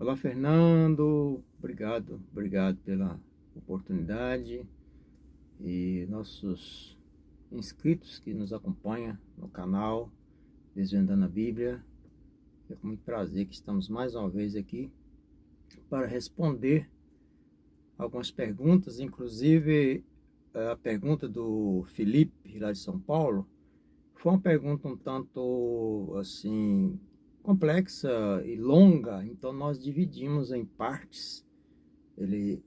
Olá, Fernando. Obrigado pela oportunidade e nossos inscritos que nos acompanham no canal Desvendando a Bíblia. É com muito prazer que estamos mais uma vez aqui para responder algumas perguntas, inclusive a pergunta do Felipe, lá de São Paulo, foi uma pergunta um tanto assim complexa e longa, então nós dividimos em partes.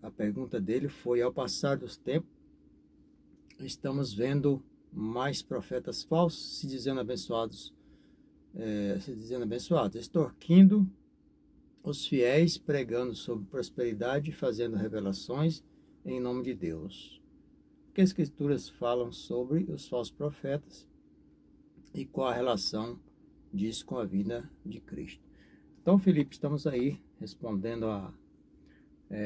A pergunta dele foi: ao passar dos tempos, estamos vendo mais profetas falsos se dizendo abençoados, extorquindo os fiéis, pregando sobre prosperidade e fazendo revelações em nome de Deus. O que as Escrituras falam sobre os falsos profetas e qual a relação disso com a vida de Cristo? Então, Felipe, estamos aí respondendo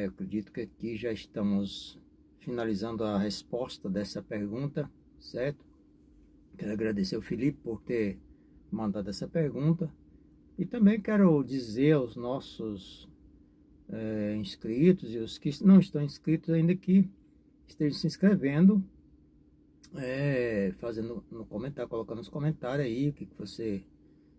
acredito que aqui já estamos finalizando a resposta dessa pergunta, certo? Quero agradecer ao Felipe por ter mandado essa pergunta e também quero dizer aos nossos inscritos e os que não estão inscritos ainda que estejam se inscrevendo, fazendo no comentário, colocando nos comentários aí o que você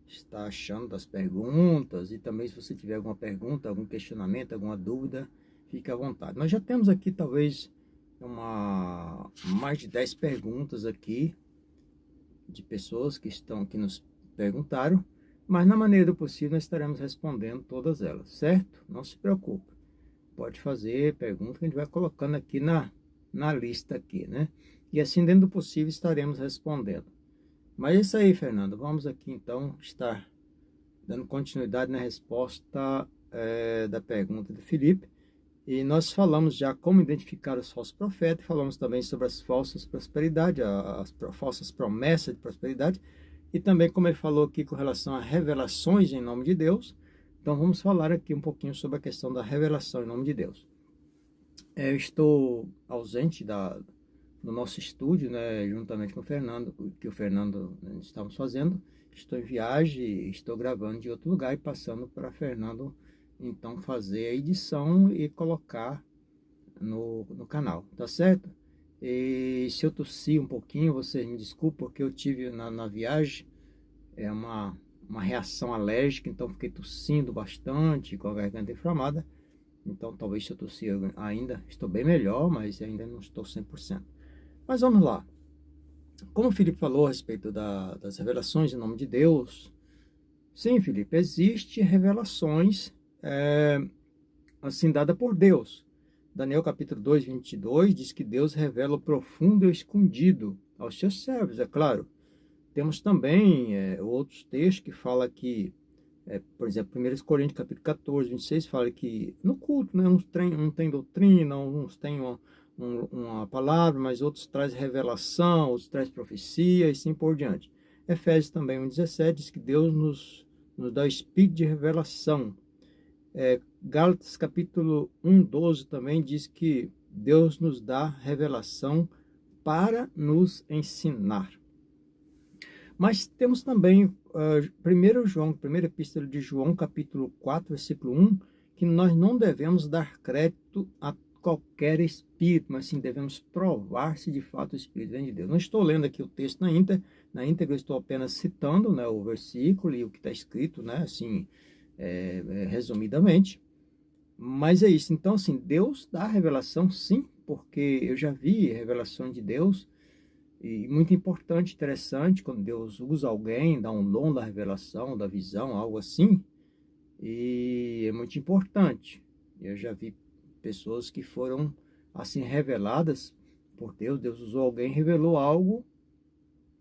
está achando das perguntas, e também se você tiver alguma pergunta, algum questionamento, alguma dúvida, fique à vontade. Nós já temos aqui talvez mais de 10 perguntas aqui de pessoas que nos perguntaram, mas na maneira do possível nós estaremos respondendo todas elas, certo? Não se preocupe, pode fazer pergunta que a gente vai colocando aqui na lista aqui, né? E assim, dentro do possível, estaremos respondendo. Mas é isso aí, Fernando. Vamos aqui então estar dando continuidade na resposta da pergunta do Felipe. E nós falamos já como identificar os falsos profetas, falamos também sobre as falsas prosperidades, as falsas promessas de prosperidade, e também como ele falou aqui com relação a revelações em nome de Deus. Então vamos falar aqui um pouquinho sobre a questão da revelação em nome de Deus. Eu estou ausente no nosso estúdio, né, juntamente com o Fernando, estamos fazendo. Estou em viagem, estou gravando de outro lugar e passando para Fernando, então, fazer a edição e colocar no canal, tá certo? E se eu tossir um pouquinho, você me desculpa, porque eu tive na viagem uma reação alérgica, então fiquei tossindo bastante, com a garganta inflamada. Então, talvez se eu tossir ainda, estou bem melhor, mas ainda não estou 100%. Mas vamos lá. Como o Felipe falou a respeito das revelações em nome de Deus, sim, Felipe, existem revelações assim dada por Deus. Daniel capítulo 2, 22 diz que Deus revela o profundo e o escondido aos seus servos, é claro. Temos também outros textos que falam que, por exemplo, 1 Coríntios capítulo 14, 26 fala que no culto, né, uns não tem doutrina, uns têm uma palavra, mas outros traz revelação, outros traz profecia e assim por diante. Efésios também 1,17 diz que Deus nos dá o espírito de revelação. Gálatas capítulo 1:12 também diz que Deus nos dá revelação para nos ensinar. Mas temos também 1 João, primeira epístola de João, capítulo 4, versículo 1, que nós não devemos dar crédito a qualquer espírito, mas sim devemos provar se de fato o espírito vem de Deus. Não estou lendo aqui o texto na íntegra, estou apenas citando, né, o versículo e o que está escrito, né, assim, resumidamente. Mas é isso. Então, assim, Deus dá revelação, sim, porque eu já vi revelações de Deus, e muito importante, interessante, quando Deus usa alguém, dá um dom da revelação, da visão, algo assim, e é muito importante. Eu já vi pessoas que foram, assim, reveladas por Deus. Deus usou alguém, revelou algo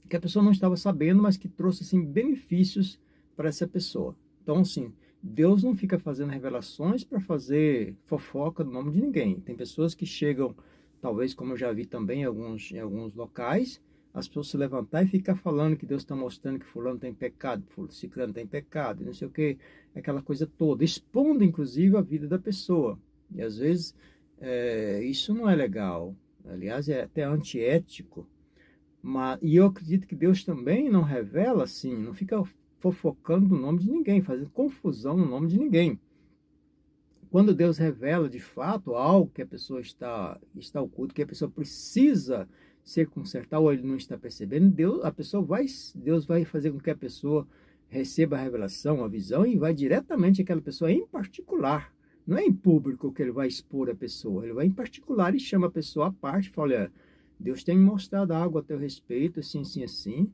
que a pessoa não estava sabendo, mas que trouxe, assim, benefícios para essa pessoa. Então, assim, Deus não fica fazendo revelações para fazer fofoca do nome de ninguém. Tem pessoas que chegam, talvez como eu já vi também em alguns locais, as pessoas se levantar e ficar falando que Deus está mostrando que fulano tem pecado, ciclano tem pecado, não sei o que, aquela coisa toda, expondo inclusive a vida da pessoa. E às vezes isso não é legal, aliás é até antiético. E eu acredito que Deus também não revela assim, não fica fofocando no nome de ninguém, fazendo confusão no nome de ninguém. quando Deus revela de fato algo que a pessoa está oculto, que a pessoa precisa ser consertada ou ele não está percebendo, Deus vai fazer com que a pessoa receba a revelação, a visão e vai diretamente àquela pessoa em particular. Não é em público que ele vai expor a pessoa, ele vai em particular e chama a pessoa à parte e fala, olha, Deus tem me mostrado algo a teu respeito, assim, assim, assim,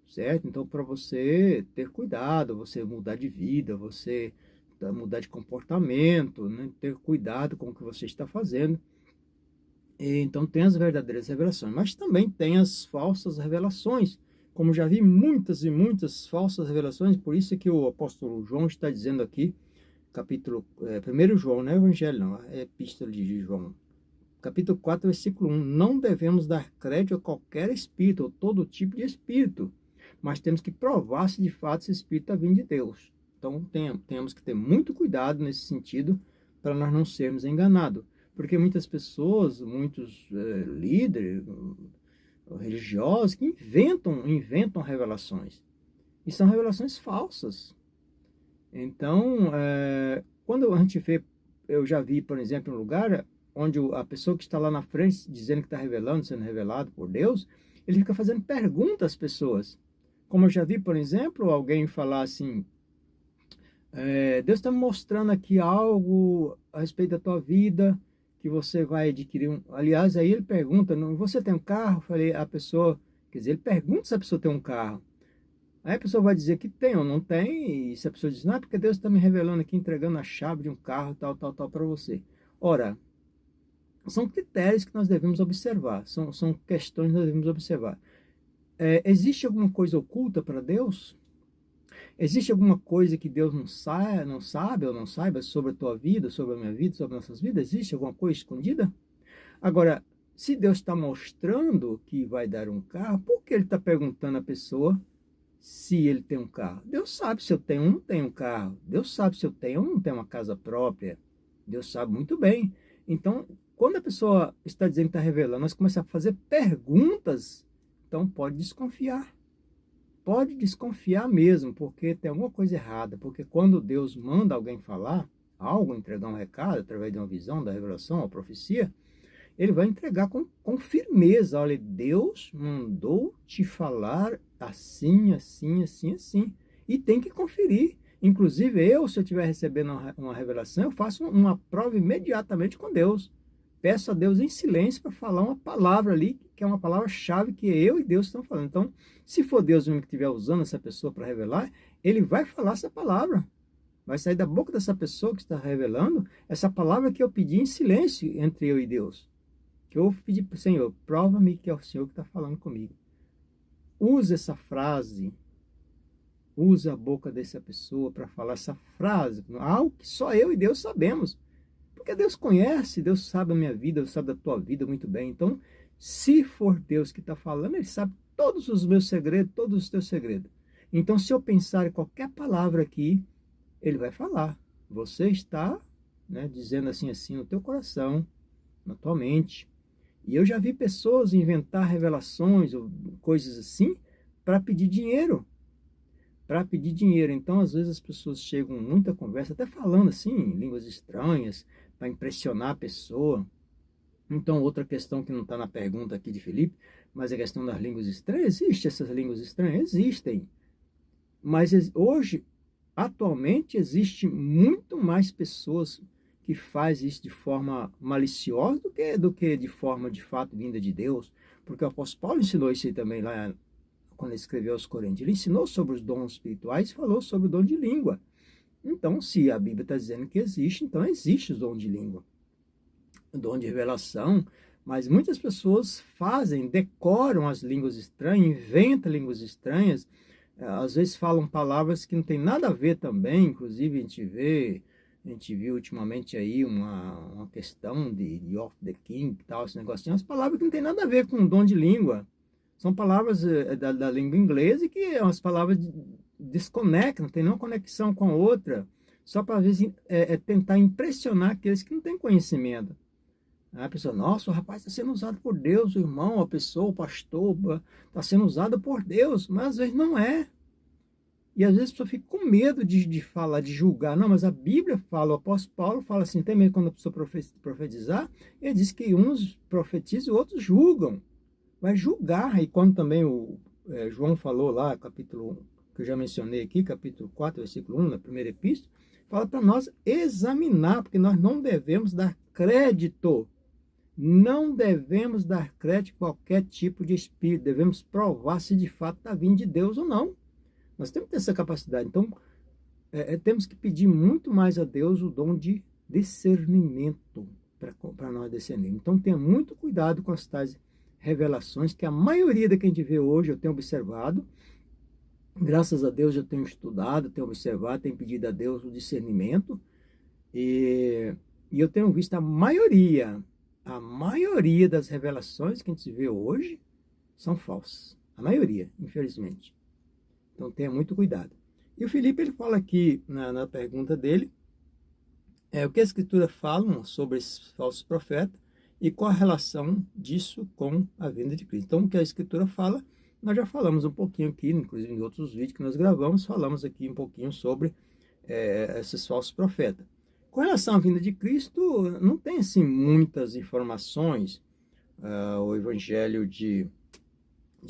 certo? Então, para você ter cuidado, você mudar de vida, você mudar de comportamento, né? Ter cuidado com o que você está fazendo. E, então, tem as verdadeiras revelações, mas também tem as falsas revelações. Como já vi muitas e muitas falsas revelações, por isso é que o apóstolo João está dizendo aqui, capítulo 1 João, não é Evangelho não, é Epístola de João, capítulo 4, versículo 1, não devemos dar crédito a qualquer espírito, ou todo tipo de espírito, mas temos que provar se de fato esse espírito está vindo de Deus. Então, temos que ter muito cuidado nesse sentido, para nós não sermos enganados. Porque muitas pessoas, muitos líderes religiosos, que inventam revelações. E são revelações falsas. Então, quando a gente vê, eu já vi, por exemplo, um lugar onde a pessoa que está lá na frente, dizendo que está revelando, sendo revelado por Deus, ele fica fazendo perguntas às pessoas. Como eu já vi, por exemplo, alguém falar assim, Deus está me mostrando aqui algo a respeito da tua vida, que você vai adquirir um... Aliás, aí ele pergunta, você tem um carro? Eu falei, a pessoa, quer dizer, ele pergunta se a pessoa tem um carro. Aí a pessoa vai dizer que tem ou não tem, e se a pessoa diz, não, é porque Deus está me revelando aqui, entregando a chave de um carro, tal, tal, tal, para você. Ora, são critérios que nós devemos observar, são questões que nós devemos observar. Existe alguma coisa oculta para Deus? Existe alguma coisa que Deus não sabe ou não saiba sobre a tua vida, sobre a minha vida, sobre nossas vidas? Existe alguma coisa escondida? Agora, se Deus está mostrando que vai dar um carro, por que ele está perguntando à pessoa se ele tem um carro? Deus sabe se eu tenho ou não tenho um carro. Deus sabe se eu tenho ou não tenho uma casa própria. Deus sabe muito bem. Então, quando a pessoa está dizendo que está revelando, nós começamos a fazer perguntas, então pode desconfiar. Pode desconfiar mesmo, porque tem alguma coisa errada. Porque quando Deus manda alguém falar algo, entregar um recado, através de uma visão, da revelação, uma profecia, ele vai entregar com firmeza. Olha, Deus mandou te falar assim, assim, assim, assim. E tem que conferir. Inclusive, se eu estiver recebendo uma revelação, eu faço uma prova imediatamente com Deus. Peço a Deus em silêncio para falar uma palavra ali, que é uma palavra-chave que eu e Deus estão falando. Então, se for Deus mesmo que estiver usando essa pessoa para revelar, ele vai falar essa palavra. Vai sair da boca dessa pessoa que está revelando essa palavra que eu pedi em silêncio entre eu e Deus. Que eu pedi para o Senhor, prova-me que é o Senhor que está falando comigo. Use essa frase, use a boca dessa pessoa para falar essa frase, algo que só eu e Deus sabemos. Porque Deus conhece, Deus sabe a minha vida, Deus sabe da tua vida muito bem. Então, se for Deus que está falando, Ele sabe todos os meus segredos, todos os teus segredos. Então, se eu pensar em qualquer palavra aqui, Ele vai falar. Você está, dizendo assim, assim, no teu coração, na tua mente. E eu já vi pessoas inventar revelações ou coisas assim para pedir dinheiro. Para pedir dinheiro. Então, às vezes as pessoas chegam muita conversa, até falando assim, em línguas estranhas, para impressionar a pessoa. Então, outra questão que não está na pergunta aqui de Felipe, mas a questão das línguas estranhas, existem essas línguas estranhas? Existem. Mas hoje, atualmente, existe muito mais pessoas que fazem isso de forma maliciosa do que de forma, de fato, vinda de Deus. Porque o apóstolo Paulo ensinou isso aí também lá, quando ele escreveu aos Coríntios. Ele ensinou sobre os dons espirituais e falou sobre o dom de língua. Então, se a Bíblia está dizendo que existe, então existe o dom de língua, o dom de revelação, mas muitas pessoas decoram as línguas estranhas, inventam línguas estranhas, às vezes falam palavras que não tem nada a ver também. Inclusive a gente viu ultimamente aí uma questão de Of the King, tal, esse negocinho, as palavras que não tem nada a ver com o dom de língua. São palavras da língua inglesa que as palavras desconectam, não tem nenhuma conexão com a outra, só para tentar impressionar aqueles que não têm conhecimento. A pessoa, nossa, o rapaz está sendo usado por Deus, o irmão, a pessoa, o pastor, está sendo usado por Deus, mas às vezes não é. E às vezes a pessoa fica com medo de falar, de julgar. Não, mas a Bíblia fala, o apóstolo Paulo fala assim, até mesmo quando a pessoa profetizar, ele diz que uns profetizam e outros julgam. Vai julgar. E quando também João falou lá, capítulo 1, que eu já mencionei aqui, capítulo 4, versículo 1, na primeira epístola, fala para nós examinar, porque nós não devemos dar crédito. Não devemos dar crédito a qualquer tipo de espírito. Devemos provar se de fato está vindo de Deus ou não. Nós temos que ter essa capacidade. Então, temos que pedir muito mais a Deus o dom de discernimento para nós discernirmos. Então, tenha muito cuidado com as tais revelações, que a maioria da que a gente vê hoje, eu tenho observado, graças a Deus eu tenho estudado, tenho observado, tenho pedido a Deus o discernimento, e eu tenho visto a maioria das revelações que a gente vê hoje são falsas. A maioria, infelizmente. Então tenha muito cuidado. E o Felipe, ele fala aqui na pergunta dele, o que a Escritura fala sobre esses falsos profetas e qual a relação disso com a vinda de Cristo. Então o que a Escritura fala, nós já falamos um pouquinho aqui, inclusive em outros vídeos que nós gravamos, falamos aqui um pouquinho sobre esses falsos profetas. Com relação à vinda de Cristo, não tem assim muitas informações. O Evangelho de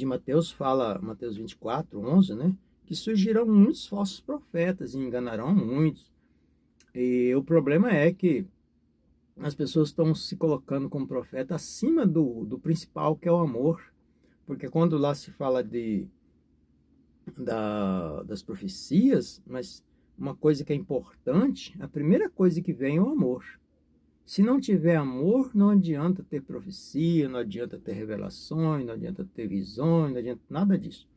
Mateus fala, Mateus 24, 11, né? Que surgirão muitos falsos profetas e enganarão muitos. E o problema é que as pessoas estão se colocando como profeta acima do principal, que é o amor. Porque quando lá se fala das profecias, mas uma coisa que é importante, a primeira coisa que vem é o amor. Se não tiver amor, não adianta ter profecia, não adianta ter revelações, não adianta ter visões, não adianta nada disso.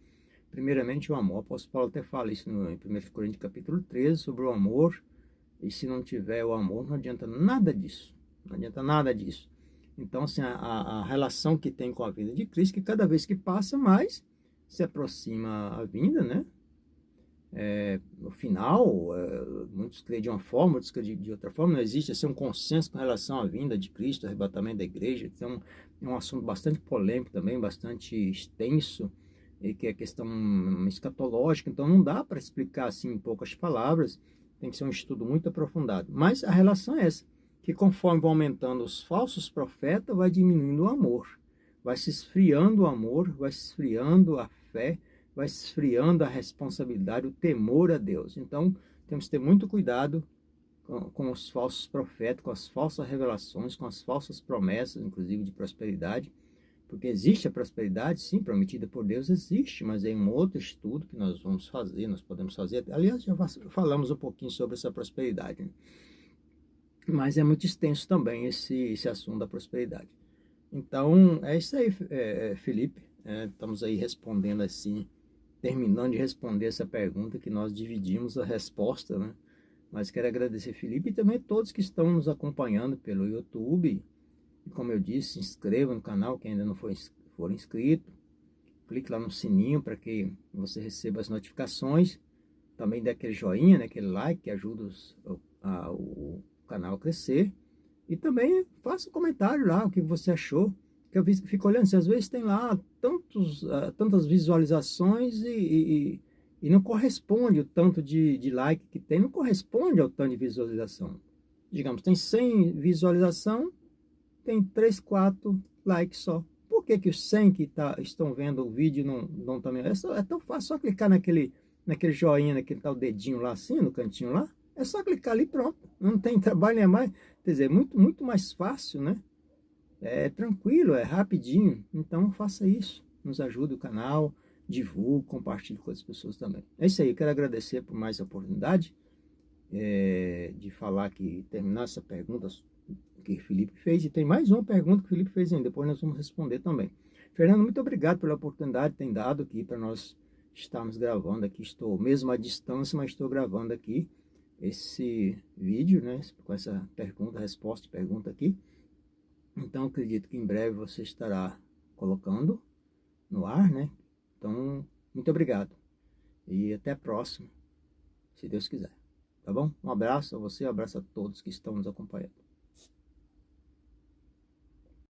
Primeiramente o amor. O apóstolo Paulo até fala isso em 1 Coríntios capítulo 13, sobre o amor. E se não tiver o amor, não adianta nada disso. Não adianta nada disso. Então, assim, a relação que tem com a vinda de Cristo, que cada vez que passa mais, se aproxima a vinda, né? No final, muitos creem de uma forma, outros creem de outra forma. Não existe assim, um consenso com relação à vinda de Cristo, arrebatamento da igreja. Então, é um assunto bastante polêmico também, bastante extenso, e que é questão escatológica. Então, não dá para explicar assim em poucas palavras. Tem que ser um estudo muito aprofundado. Mas a relação é essa, que conforme vão aumentando os falsos profetas, vai diminuindo o amor. Vai se esfriando o amor, vai se esfriando a fé, vai se esfriando a responsabilidade, o temor a Deus. Então, temos que ter muito cuidado com os falsos profetas, com as falsas revelações, com as falsas promessas, inclusive de prosperidade, porque existe a prosperidade, sim, prometida por Deus, existe, mas é um outro estudo que nós vamos fazer, nós podemos fazer. Aliás, já falamos um pouquinho sobre essa prosperidade, né? Mas é muito extenso também esse assunto da prosperidade. Então, é isso aí, Felipe. Estamos aí respondendo assim, terminando de responder essa pergunta que nós dividimos a resposta, né? Mas quero agradecer, Felipe, e também todos que estão nos acompanhando pelo YouTube. E como eu disse, se inscreva no canal, quem ainda não for inscrito. Clique lá no sininho para que você receba as notificações. Também dê aquele joinha, né, aquele like que ajuda o canal a crescer. E também faça um comentário lá, o que você achou. Que eu fico olhando, às vezes tem lá tantas visualizações e não corresponde o tanto de like que tem, não corresponde ao tanto de visualização. Digamos, tem 100 visualizações, tem 3, 4 likes só. Por que os 100 que estão vendo o vídeo não também? É tão fácil, só clicar naquele joinha, naquele tal dedinho lá assim, no cantinho lá. É só clicar ali e pronto. Não tem trabalho nem mais. Quer dizer, muito, muito mais fácil, né? É tranquilo, é rapidinho. Então faça isso. Nos ajude o canal, divulgue, compartilhe com outras pessoas também. É isso aí, eu quero agradecer por mais a oportunidade de falar aqui, terminar essa pergunta que o Felipe fez. E tem mais uma pergunta que o Felipe fez ainda, depois nós vamos responder também. Fernando, muito obrigado pela oportunidade que tem dado aqui para nós estarmos gravando aqui. Estou mesmo à distância, mas estou gravando aqui esse vídeo, né, com essa pergunta, resposta de pergunta aqui. Então, acredito que em breve você estará colocando no ar, né? Então, muito obrigado. E até a próxima, se Deus quiser. Tá bom? Um abraço a você, um abraço a todos que estão nos acompanhando.